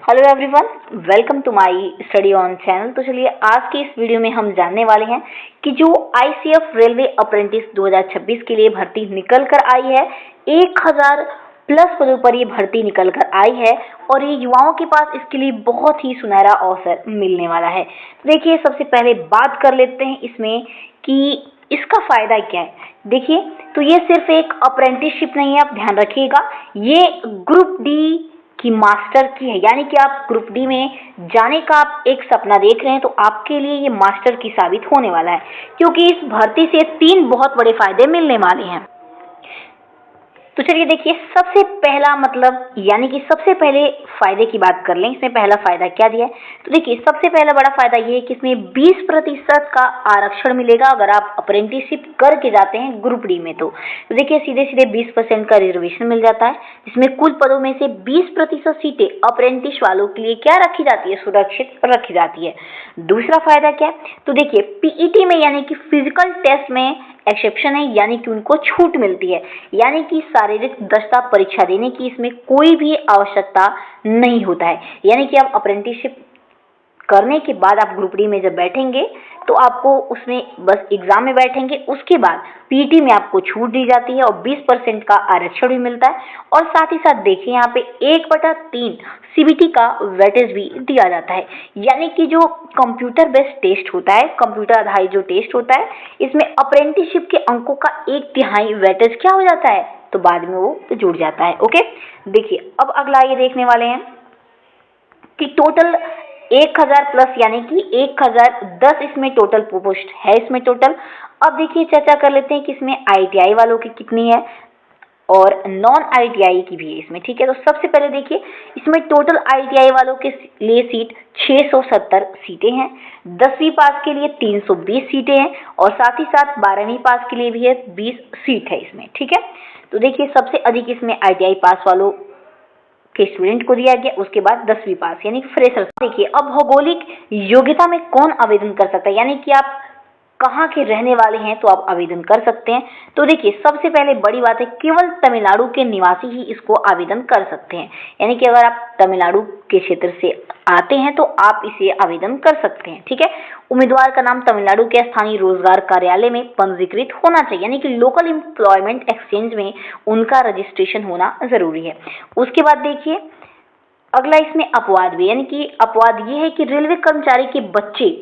Hello everyone, welcome to my study on channel. तो चलिए आज के इस वीडियो में हम जानने वाले हैं कि जो आईसीएफ रेलवे अप्रेंटिस 2026 के लिए भर्ती निकल कर आई है, 1000 प्लस पदों पर ये भर्ती निकल कर आई है और ये युवाओं के पास इसके लिए बहुत ही सुनहरा अवसर मिलने वाला है। तो देखिए, सबसे पहले बात कर लेते हैं इसमें कि इसका फायदा क्या है। देखिए, तो ये सिर्फ एक अप्रेंटिसशिप नहीं है, आप ध्यान रखिएगा, ये ग्रुप डी की मास्टर की है। यानी कि आप ग्रुप डी में जाने का आप एक सपना देख रहे हैं तो आपके लिए ये मास्टर की साबित होने वाला है, क्योंकि इस भर्ती से 3 बहुत बड़े फायदे मिलने वाले हैं। तो चलिए देखिए, सबसे पहला मतलब यानी कि सबसे पहले फायदे की बात कर लें। इसमें पहला फायदा क्या दिया है, तो देखिए सबसे पहला बड़ा फायदा ये है कि इसमें 20% का आरक्षण मिलेगा अगर आप अप्रेंटिसशिप करके जाते हैं ग्रुप डी में। तो देखिए सीधे सीधे 20% का रिजर्वेशन मिल जाता है, जिसमें कुल पदों में से 20% सीटें अप्रेंटिस वालों के लिए क्या रखी जाती है, सुरक्षित रखी जाती है। दूसरा फायदा क्या है, तो देखिए पीईटी में यानी कि फिजिकल टेस्ट में एक्सेप्शन है, यानी कि उनको छूट मिलती है, यानी कि शारीरिक दक्षता परीक्षा देने की इसमें कोई भी आवश्यकता नहीं होता है। यानी कि आप अप्रेंटिसशिप करने के बाद आप ग्रुप डी में जब बैठेंगे तो आपको उसमें बस एग्जाम में बैठेंगे, उसके बाद पीटी में आपको छूट दी जाती है और 20% का आरक्षण भी मिलता है। और साथ ही साथ देखिए यहाँ पे 1/3 सीबीटी का वेटेज भी दिया जाता है। यानी कि जो कंप्यूटर बेस्ड टेस्ट होता है, कंप्यूटर आधारित जो टेस्ट होता है, इसमें अप्रेंटिसशिप के अंकों का 1/3 वेटेज क्या हो जाता है, तो बाद में वो जुड़ जाता है। ओके, देखिए अब अगला ये देखने वाले हैं कि टोटल 1000 प्लस यानी कि 1010 इसमें टोटल पोस्ट है इसमें टोटल। अब देखिए चर्चा कर लेते हैं कि इसमें आईटीआई वालों की कितनी है और नॉन आईटीआई की भी है इसमें। ठीक है, तो सबसे पहले देखिए इसमें टोटल आईटीआई वालों के लिए सीट 670 सीटें हैं, 10वीं पास के लिए 320 सीटें हैं और साथ ही साथ 12वीं पास के लिए भी है 20 सीट है इसमें। ठीक है, तो देखिए सबसे अधिक इसमें आईटीआई पास वालों के स्टूडेंट को दिया गया, उसके बाद 10वीं पास यानी कि फ्रेशर। देखिए अब भौगोलिक योग्यता में कौन आवेदन कर सकता है, यानी कि आप कहाँ के रहने वाले हैं तो आप आवेदन कर सकते हैं। तो देखिए सबसे पहले बड़ी बात है, केवल तमिलनाडु के निवासी ही इसको आवेदन कर सकते हैं। यानी कि अगर आप तमिलनाडु के क्षेत्र से आते हैं तो आप इसे आवेदन कर सकते हैं। ठीक है, उम्मीदवार का नाम तमिलनाडु के स्थानीय रोजगार कार्यालय में पंजीकृत होना चाहिए, यानी कि लोकल एम्प्लॉयमेंट एक्सचेंज में उनका रजिस्ट्रेशन होना जरूरी है। उसके बाद देखिए अगला इसमें अपवाद भी, यानी कि अपवाद ये है कि रेलवे कर्मचारी के बच्चे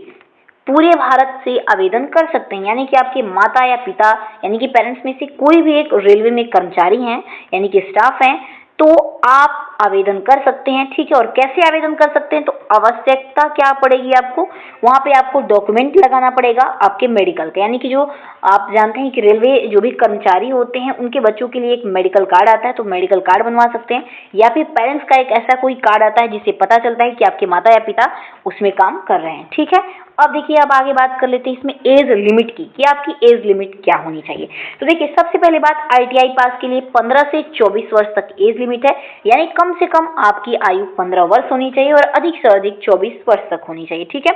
पूरे भारत से आवेदन कर सकते हैं। यानी कि आपके माता या पिता यानी कि पेरेंट्स में से कोई भी एक रेलवे में कर्मचारी हैं यानी कि स्टाफ हैं तो आप आवेदन कर सकते हैं। ठीक है, और कैसे आवेदन कर सकते हैं, तो आवश्यकता क्या पड़ेगी आपको, वहाँ पे आपको डॉक्यूमेंट लगाना पड़ेगा आपके मेडिकल का। यानी कि जो आप जानते हैं कि रेलवे जो भी कर्मचारी होते हैं उनके बच्चों के लिए एक मेडिकल कार्ड आता है, तो मेडिकल कार्ड बनवा सकते हैं, या फिर पेरेंट्स का एक ऐसा कोई कार्ड आता है जिससे पता चलता है कि आपके माता या पिता उसमें काम कर रहे हैं। ठीक है, अब देखिए अब आगे बात कर लेते हैं इसमें एज लिमिट की, कि आपकी एज लिमिट क्या होनी चाहिए। तो देखिए सबसे पहले बात, आईटीआई पास के लिए 15 से 24 वर्ष तक एज लिमिट है, यानी कम से कम आपकी आयु 15 वर्ष होनी चाहिए और अधिक से अधिक 24 वर्ष तक होनी चाहिए। ठीक है,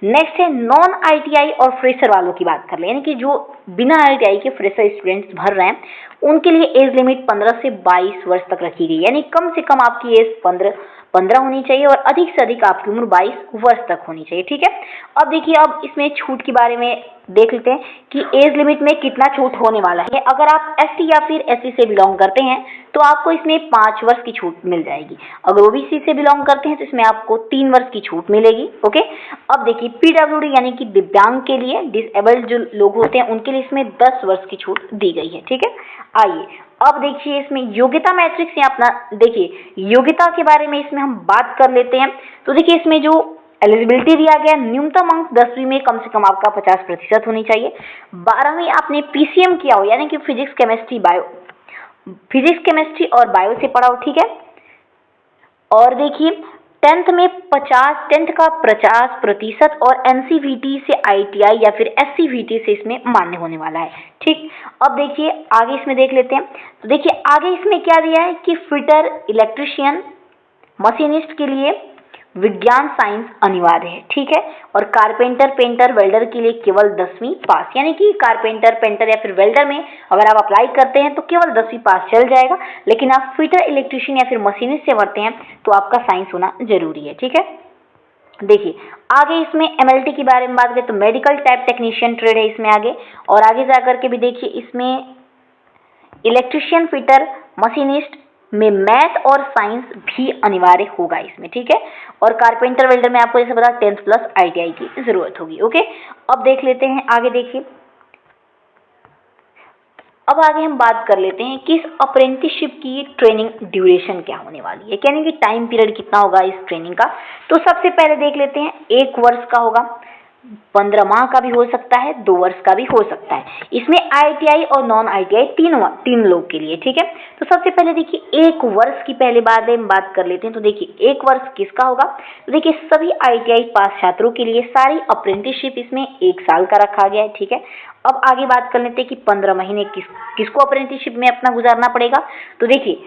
नेक्स्ट है नॉन आईटीआई और फ्रेशर वालों की बात कर ले, यानी कि जो बिना आईटीआई के फ्रेशर स्टूडेंट्स भर रहे हैं उनके लिए एज लिमिट 15 से 22 वर्ष तक रखी गई, यानी कम से कम आपकी एज 15 होनी चाहिए और अधिक से अधिक आपकी उम्र 22 वर्ष तक होनी चाहिए। ठीक है, अब देखिए अब इसमें छूट के बारे में देख लेते हैं कि एज लिमिट में कितना छूट होने वाला है। अगर आप एसटी या फिर एससी से बिलोंग करते हैं तो आपको इसमें 5 वर्ष की छूट मिल जाएगी। अगर ओबीसी से बिलोंग करते हैं तो इसमें आपको 3 वर्ष की छूट मिलेगी। ओके, अब देखिए पीडब्ल्यूडी यानी कि दिव्यांग के लिए, डिसेबल्ड जो लोग होते हैं उनके लिए इसमें 10 वर्ष की छूट दी गई है। ठीक है, आइए अब देखिए इसमें योग्यता मैट्रिक्स या अपना देखिए योग्यता के बारे में इसमें हम बात कर लेते हैं। तो देखिए इसमें जो एलिजिबिलिटी दिया गया, न्यूनतम अंक 10वीं में कम से कम आपका 50% होनी चाहिए, 12वीं आपने पीसीएम किया हो यानी कि फिजिक्स केमिस्ट्री और बायो से पढ़ा हो। ठीक है, और देखिए 10th में 10th का 50% और एनसीवीटी से आईटीआई या फिर एससीवीटी से इसमें मान्य होने वाला है। ठीक, अब देखिए आगे इसमें देख लेते हैं। तो देखिए आगे इसमें क्या दिया है कि फिटर, इलेक्ट्रिशियन, मशीनिस्ट के लिए विज्ञान साइंस अनिवार्य है, ठीक है। और कारपेंटर, पेंटर, वेल्डर के लिए केवल 10वीं पास, यानी कि कारपेंटर, पेंटर या फिर वेल्डर में अगर आप अप्लाई करते हैं तो केवल 10वीं पास चल जाएगा, लेकिन आप फिटर, इलेक्ट्रीशियन या फिर मशीनिस्ट से भरते हैं तो आपका साइंस होना जरूरी है, ठीक है। देखिए आगे इसमें एमएलटी के बारे में बात करें तो मेडिकल टाइप टेक्नीशियन ट्रेड है इसमें आगे, और आगे जाकर के भी देखिए इसमें इलेक्ट्रीशियन, फिटर, मशीनिस्ट में मैथ और साइंस भी अनिवार्य होगा इसमें, ठीक है। और कारपेंटर, वेल्डर में आपको जैसे पता 10th प्लस आईटीआई की जरूरत होगी, ओके। अब देख लेते हैं आगे, देखिए अब आगे हम बात कर लेते हैं कि इस अप्रेंटिसशिप की ट्रेनिंग ड्यूरेशन क्या होने वाली है, यानी कि टाइम पीरियड कितना होगा इस ट्रेनिंग का। तो सबसे पहले देख लेते हैं 1 वर्ष का होगा, 15 माह का भी हो सकता है, 2 वर्ष का भी हो सकता है। इसमें आईटीआई और नॉन आईटीआई तीन लोग के लिए, ठीक है। तो सबसे पहले देखिए 1 वर्ष की पहले बात कर लेते हैं। तो देखिए 1 वर्ष किसका होगा, तो देखिए सभी आईटीआई पास छात्रों के लिए सारी अप्रेंटिसशिप इसमें 1 साल का रखा गया है, ठीक है। अब आगे बात कर लेते हैं कि 15 महीने किसको अप्रेंटिसशिप में अपना गुजारना पड़ेगा। तो देखिए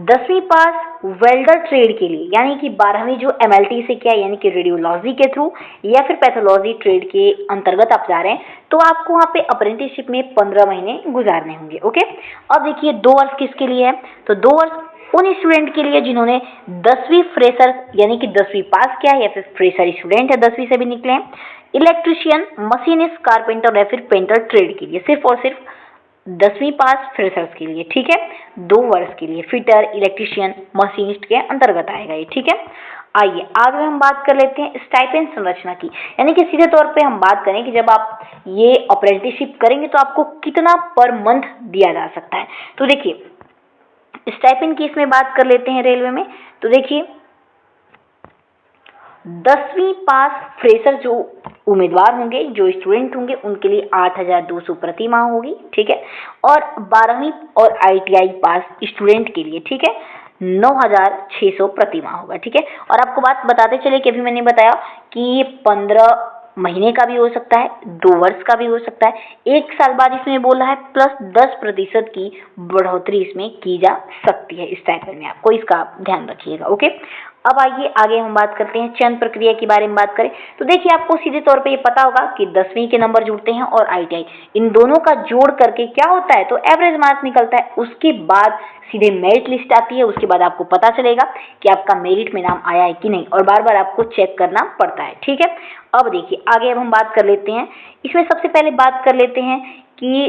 10वीं पास वेल्डर ट्रेड के लिए, यानी कि 12वीं जो एमएलटी से किया, यानी कि रेडियोलॉजी के थ्रू या फिर पैथोलॉजी ट्रेड के अंतर्गत आप जा रहे हैं, तो आपको वहाँ पे अप्रेंटिसशिप में 15 महीने गुजारने होंगे, ओके। अब देखिए 2 वर्ष किसके लिए है, तो 2 वर्ष उन स्टूडेंट के लिए जिन्होंने 10वीं फ्रेशर यानी कि 10वीं पास किया है या फिर फ्रेशर स्टूडेंट है 10वीं से भी निकले हैं, इलेक्ट्रीशियन, मशीनिस्ट, कारपेंटर या फिर पेंटर ट्रेड के लिए सिर्फ और सिर्फ 10वीं पास फ्रेशर्स के लिए, ठीक है। 2 वर्ष के लिए फिटर, इलेक्ट्रीशियन, मशीनिस्ट के अंतर्गत आएगा ये, ठीक है। आइए आगे हम बात कर लेते हैं स्टाइपेंड संरचना की, यानी कि सीधे तौर पे हम बात करें कि जब आप ये अप्रेंटिसशिप करेंगे तो आपको कितना पर मंथ दिया जा सकता है। तो देखिए स्टाइपेंड की इसमें बात कर लेते हैं रेलवे में। तो देखिए 10वीं पास फ्रेशर जो उम्मीदवार होंगे, जो स्टूडेंट होंगे, उनके लिए 8,200 प्रति माह होगी, ठीक है। और 12वीं और आईटीआई पास स्टूडेंट के लिए, ठीक है, 9,600 प्रति माह होगा, ठीक है। और आपको बात बताते चले कि अभी मैंने बताया कि 15 महीने का भी हो सकता है, 2 वर्ष का भी हो सकता है, 1 साल बाद इसमें बोला है प्लस 10% की बढ़ोतरी इसमें की जा सकती है स्टाइपेंड में, आपको इसका ध्यान रखिएगा, ओके। अब आइए आगे हम बात करते हैं चयन प्रक्रिया के बारे में बात करें। तो देखिए आपको सीधे तौर पे ये पता होगा कि 10वीं के नंबर जुड़ते हैं और आईटीआई, इन दोनों का जोड़ करके क्या होता है, तो एवरेज मार्क्स निकलता है। उसके बाद सीधे मेरिट लिस्ट आती है, उसके बाद आपको पता चलेगा कि आपका मेरिट में नाम आया है कि नहीं, और बार बार आपको चेक करना पड़ता है, ठीक है। अब देखिए आगे अब हम बात कर लेते हैं, इसमें सबसे पहले बात कर लेते हैं कि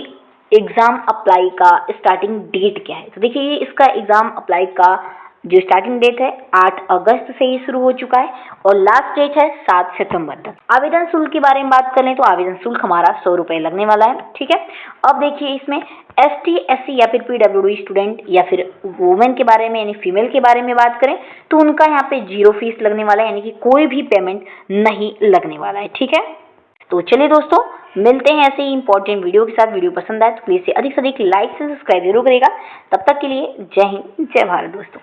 एग्जाम अप्लाई का स्टार्टिंग डेट क्या है। तो देखिए ये इसका एग्जाम अप्लाई का जो स्टार्टिंग डेट है 8 अगस्त से ही शुरू हो चुका है और लास्ट डेट है 7 सितंबर तक। आवेदन शुल्क के बारे में बात कर लें तो आवेदन शुल्क हमारा 100 रुपये लगने वाला है, ठीक है। अब देखिए इसमें एसटी, एससी या फिर पीडब्ल्यूडी स्टूडेंट या फिर वुमेन के बारे में यानी फीमेल के बारे में बात करें तो उनका यहाँ पे 0 फीस लगने वाला है, यानी कि कोई भी पेमेंट नहीं लगने वाला है, ठीक है। तो चलिए दोस्तों मिलते हैं ऐसे ही इंपॉर्टेंट वीडियो के साथ। वीडियो पसंद आए तो प्लीज से अधिक लाइक से सब्सक्राइब जरूर करेगा। तब तक के लिए जय हिंद, जय भारत दोस्तों।